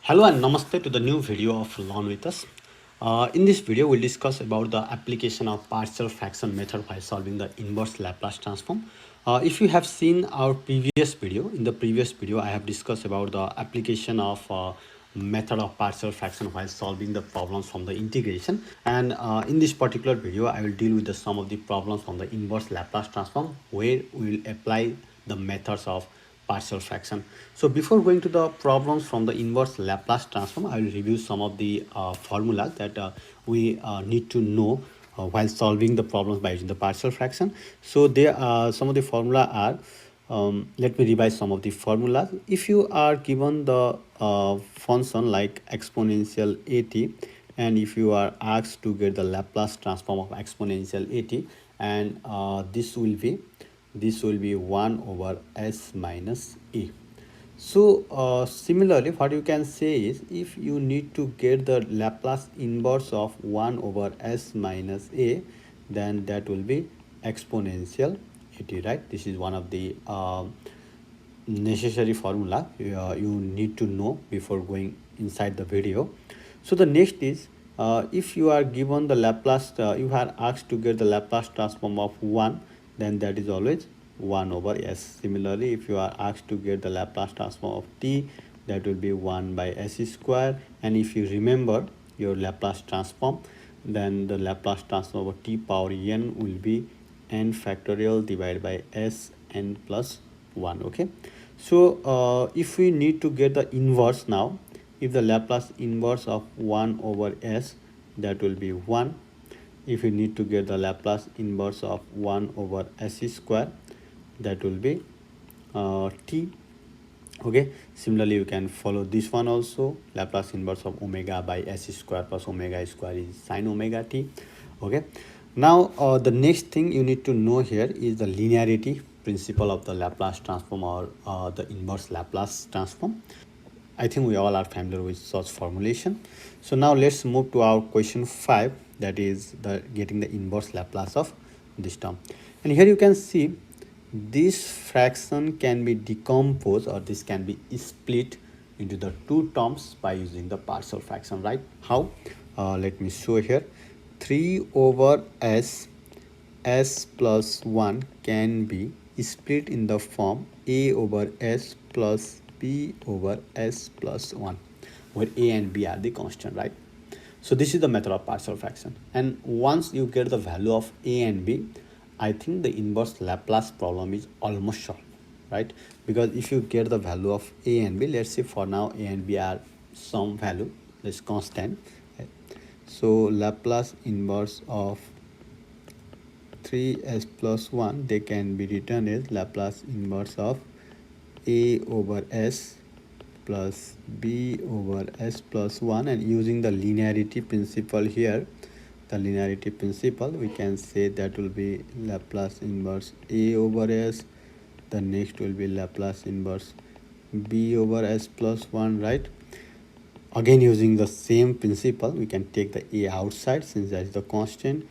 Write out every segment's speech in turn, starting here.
Hello and namaste to the new video of Learn with us. In this video, we'll discuss about the application of partial fraction method while solving the inverse Laplace transform. If you have seen our previous video, in the previous video, I have discussed about the application of method of partial fraction while solving the problems from the integration. And in this particular video, I will deal with some of the problems from the inverse Laplace transform where we will apply the methods of partial fraction. So before going to the problems from the inverse Laplace transform, I will review some of the formulas that we need to know while solving the problems by using the partial fraction. So there are some of the formula are, let me revise some of the formulas. If you are given the function like exponential at, and if you are asked to get the Laplace transform of exponential at, and this will be 1 over s minus a. So similarly, what you can say is if you need to get the Laplace inverse of 1 over s minus a, then that will be exponential at, right? This is one of the necessary formula you need to know before going inside the video. So the next is if you are given the Laplace, you are asked to get the Laplace transform of 1, then that is always 1 over s. Similarly, if you are asked to get the Laplace transform of t, that will be 1 by s square. And if you remember your Laplace transform, then the Laplace transform of t power n will be n factorial divided by s n plus 1. Okay, so if we need to get the inverse now, if the Laplace inverse of 1 over s, that will be 1. If we need to get the Laplace inverse of 1 over s square, that will be t. Okay, similarly you can follow this one also. Laplace inverse of omega by s square plus omega square is sine omega t. Okay, now the next thing you need to know here is the linearity principle of the Laplace transform, or the inverse Laplace transform. I think we all are familiar with such formulation. So now let's move to our question 5, that is the getting the inverse Laplace of this term. And here you can see this fraction can be decomposed, or this can be split into the two terms by using the partial fraction, right? How? Let me show here. 3 over s plus 1 can be split in the form a over s plus b over s plus 1, where a and b are the constant, right? So this is the method of partial fraction. And once you get the value of a and b, I think the inverse Laplace problem is almost solved, right? Because if you get the value of a and b, let's say for now a and b are some value, let's constant. So Laplace inverse of 3s plus 1, they can be written as Laplace inverse of a over s plus b over s plus 1. And using the linearity principle here, the linearity principle, we can say that will be Laplace inverse a over s. The next will be Laplace inverse b over s plus 1, right? Again, using the same principle, we can take the a outside since that is the constant.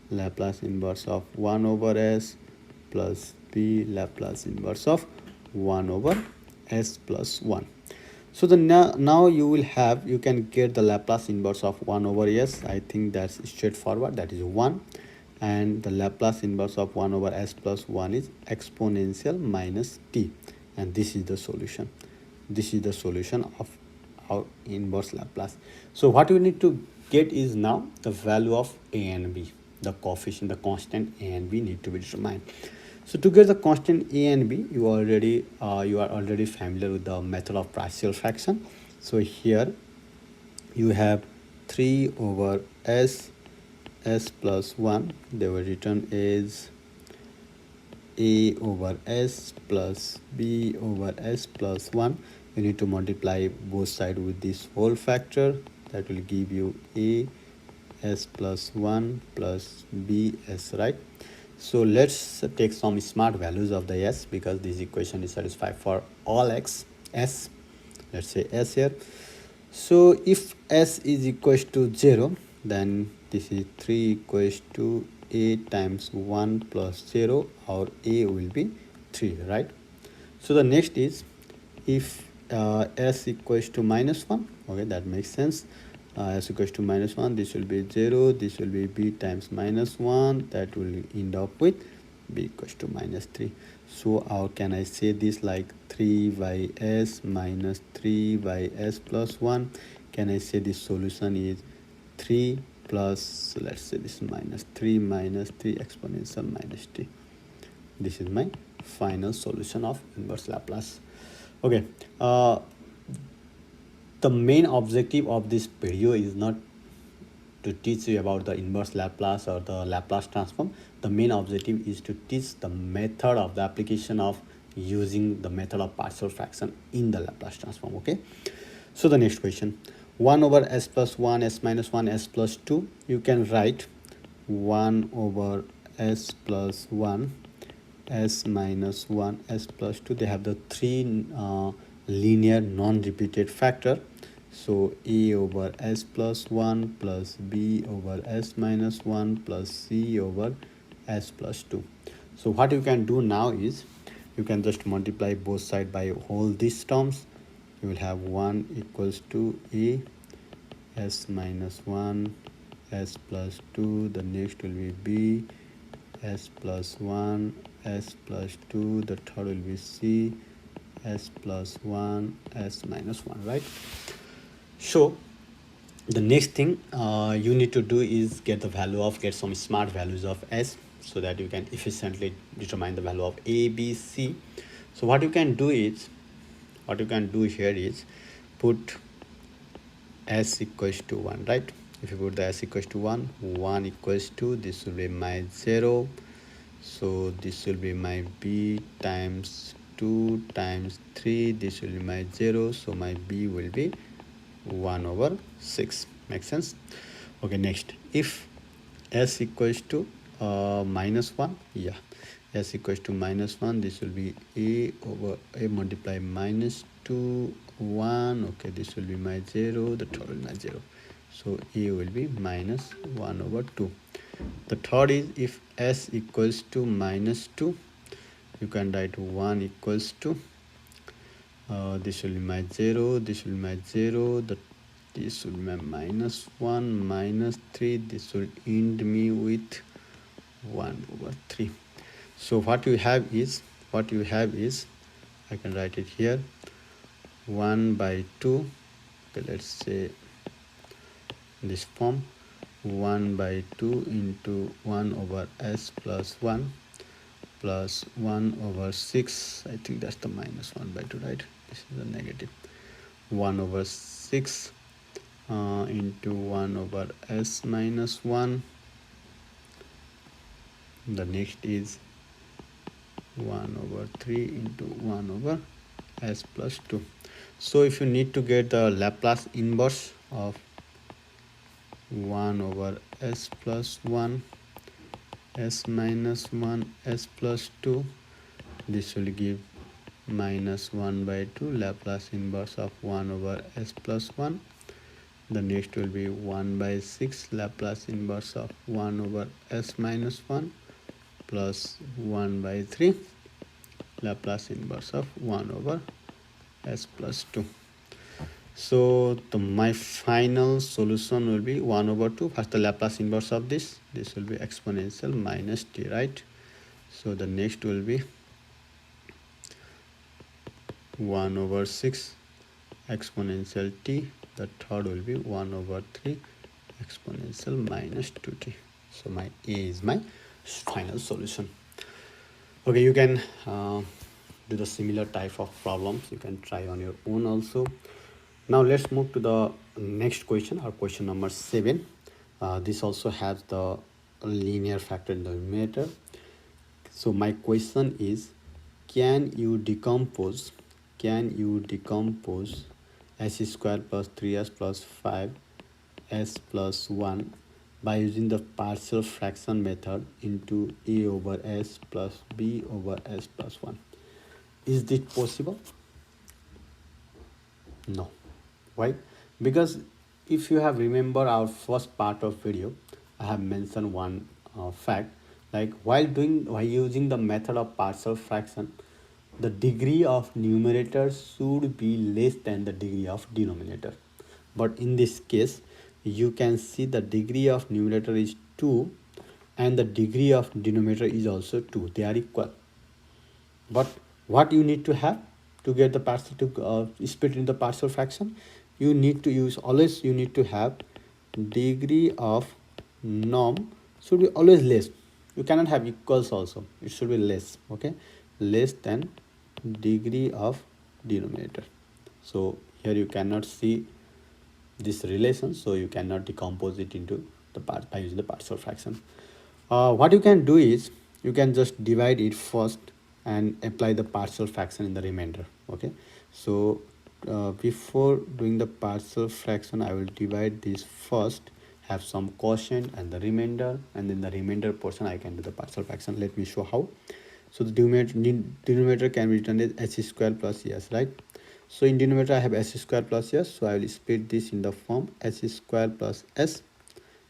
Laplace inverse of 1 over s plus b Laplace inverse of 1 over s plus 1. So the now you can get the Laplace inverse of 1 over s. I think that's straightforward, that is 1. And the Laplace inverse of 1 over s plus 1 is exponential minus t. And this is the solution. This is the solution of our inverse Laplace. So what we need to get is now the value of a and b. The coefficient, the constant a and b need to be determined. So to get the constant a and b, you are already familiar with the method of partial fraction. So here you have 3 over s plus 1, they were written as a over s plus b over s plus 1. You need to multiply both sides with this whole factor, that will give you a s plus 1 plus b s, right? So let's take some smart values of the s, because this equation is satisfied for all x s. Let's say s here. So if s is equals to 0, then this is 3 equals to a times 1 plus 0, or a will be 3, right? So the next is, if s equals to -1. Okay, that makes sense. S equals to -1, this will be 0, this will be b times -1, that will end up with b equals to -3. So how can I say this, like 3 by s minus 3 by s plus 1? Can I say this solution is 3 plus, let's say this -3 minus 3 exponential minus t. This is my final solution of inverse Laplace. Okay, the main objective of this video is not to teach you about the inverse Laplace or the Laplace transform. The main objective is to teach the method of the application of using the method of partial fraction in the Laplace transform. Okay, so the next question, 1 over s plus 1, s minus 1, s plus 2. You can write 1 over s plus 1, s minus 1, s plus 2. They have the three linear non-repeated factor. So a over s plus 1 plus b over s minus 1 plus c over s plus 2. So what you can do now is you can just multiply both sides by all these terms. You will have 1 equals to a s minus 1 s plus 2. The next will be b s plus 1 s plus 2. The third will be c s plus 1 s minus 1, right? So the next thing you need to do is get some smart values of s, so that you can efficiently determine the value of a, b, c. So what you can do here is put s equals to 1, right? If you put the s equals to 1 equals to, this will be my 0. So this will be my b times 2 times 3. This will be my 0. So my b will be 1 over 6. Makes sense? Okay, next, if s equals to -1, yeah, s equals to -1, this will be a over a multiply -2 1. Okay, this will be my 0, the third will be my 0. So a will be -1 over 2. The third is, if s equals to -2, you can write 1 equals to this will be my 0, this will be my 0, this will be my -1 -3. This will end me with 1 over 3. So what you have is I can write it here, 1 by 2. Okay, let's say this form, 1 by 2 into 1 over s plus 1 plus 1 over 6. I think that's the -1 by 2, right? This is a negative. 1 over 6 into 1 over s minus 1. The next is 1 over 3 into 1 over s plus 2. So if you need to get the Laplace inverse of 1 over s plus 1, s minus 1, s plus 2, this will give -1 by 2, Laplace inverse of 1 over s plus 1. The next will be 1 by 6, Laplace inverse of 1 over s minus 1 plus 1 by 3, Laplace inverse of 1 over s plus 2. So my final solution will be 1 over 2. First, the Laplace inverse of this will be exponential minus t, right? So the next will be 1 over 6 exponential t. The third will be 1 over 3 exponential minus 2t. So my a is my final solution. Okay, you can do the similar type of problems. You can try on your own also. Now let's move to the next question, or question number 7. This also has the linear factor in the numerator. So my question is, can you decompose s square plus 3s plus 5 s plus 1 by using the partial fraction method into a over s plus b over s plus 1? Is this possible? No. Why? Because if you have remember our first part of video, I have mentioned one fact, like while using the method of partial fraction, the degree of numerator should be less than the degree of denominator. But in this case, you can see the degree of numerator is 2 and the degree of denominator is also 2. They are equal. But what you need to have to get the partial to split into the partial fraction, you need to use, always you need to have degree of norm should be always less. You cannot have equals also, it should be less. Okay, less than degree of denominator. So here you cannot see this relation, so you cannot decompose it into the part by using the partial fraction. What you can do is you can just divide it first and apply the partial fraction in the remainder. Okay, so before doing the partial fraction, I will divide this first, have some quotient and the remainder, and then the remainder portion I can do the partial fraction. Let me show how. So the denominator can be written as s square plus s, right? So in denominator I have s square plus s, so I will split this in the form s square plus s,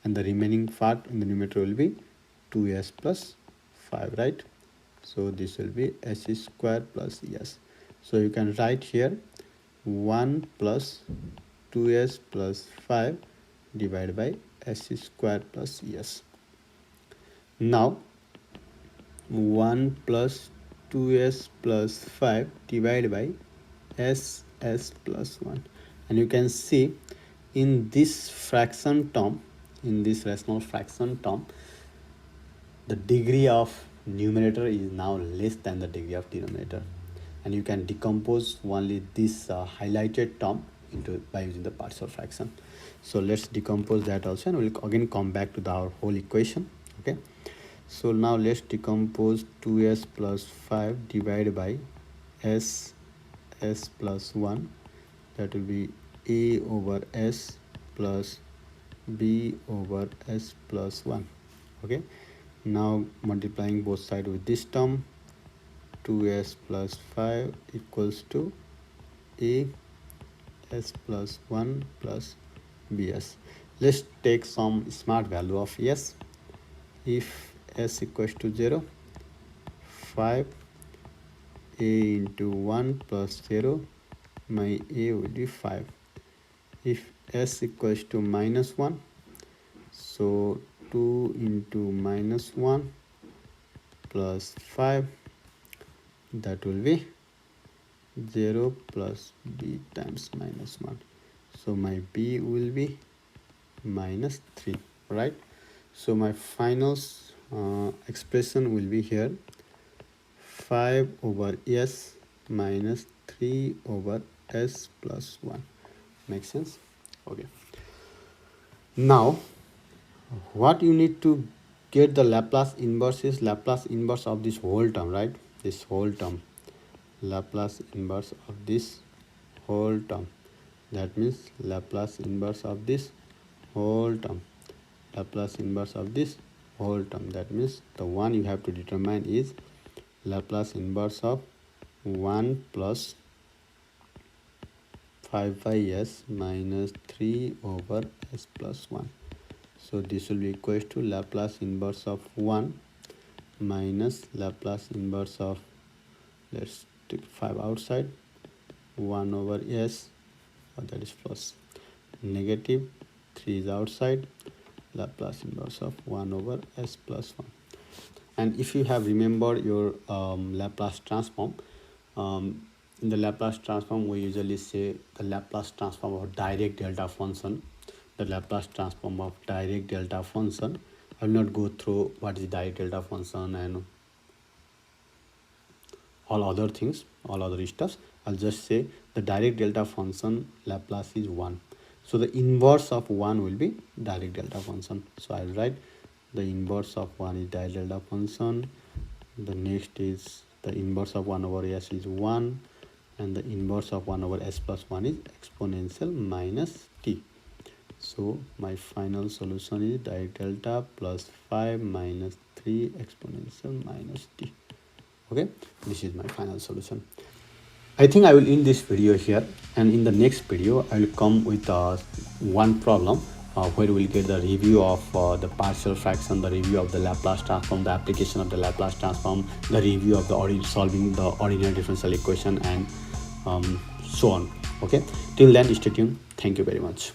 and the remaining part in the numerator will be 2s plus 5, right? So this will be s square plus s. So you can write here 1 plus 2s plus 5 divided by s square plus s. Now 1 plus 2s plus 5 divided by s plus 1, and you can see in this fraction term, in this rational fraction term, the degree of numerator is now less than the degree of denominator, and you can decompose only this highlighted term into by using the partial fraction. So let's decompose that also, and we'll again come back to our whole equation. Okay, so now let's decompose 2s plus 5 divided by s plus 1, that will be a over s plus b over s plus 1. Okay, now multiplying both sides with this term, 2s plus 5 equals to a s plus 1 plus bs. Let's take some smart value of s. If s equals to 0, 5 a into 1 plus 0, my a will be 5. If s equals to minus 1, so 2 into minus 1 plus 5, that will be 0 plus b times minus 1. So my b will be minus 3, right? So my final expression will be here 5 over s minus 3 over s plus 1. Makes sense? Okay. Now what you need to get the Laplace inverse is Laplace inverse of this whole term, right? This whole term, Laplace inverse of this whole term. That means Laplace inverse of this whole term, Laplace inverse of this whole term. That means the one you have to determine is Laplace inverse of 1 plus 5 by s minus 3 over s plus 1. So this will be equal to Laplace inverse of 1 minus Laplace inverse of, let's take 5 outside, 1 over s, that is plus, negative 3 is outside, Laplace inverse of 1 over s plus 1. And if you have remembered your Laplace transform, in the Laplace transform we usually say the Laplace transform of direct delta function, the Laplace transform of direct delta function. I will not go through what is direct delta function and all other things, all other stuffs. I'll just say the direct delta function Laplace is 1. So the inverse of 1 will be direct delta function. So I'll write the inverse of 1 is direct delta function. The next is the inverse of 1 over s is 1, and the inverse of 1 over s plus 1 is exponential minus t. So my final solution is direct delta plus 5 minus 3 exponential minus t. Okay, this is my final solution. I think I will end this video here, and in the next video I will come with one problem where we'll get the review of the partial fraction, the review of the Laplace transform, the application of the Laplace transform, the review of the solving the ordinary differential equation, and so on. Okay, till then stay tuned. Thank you very much.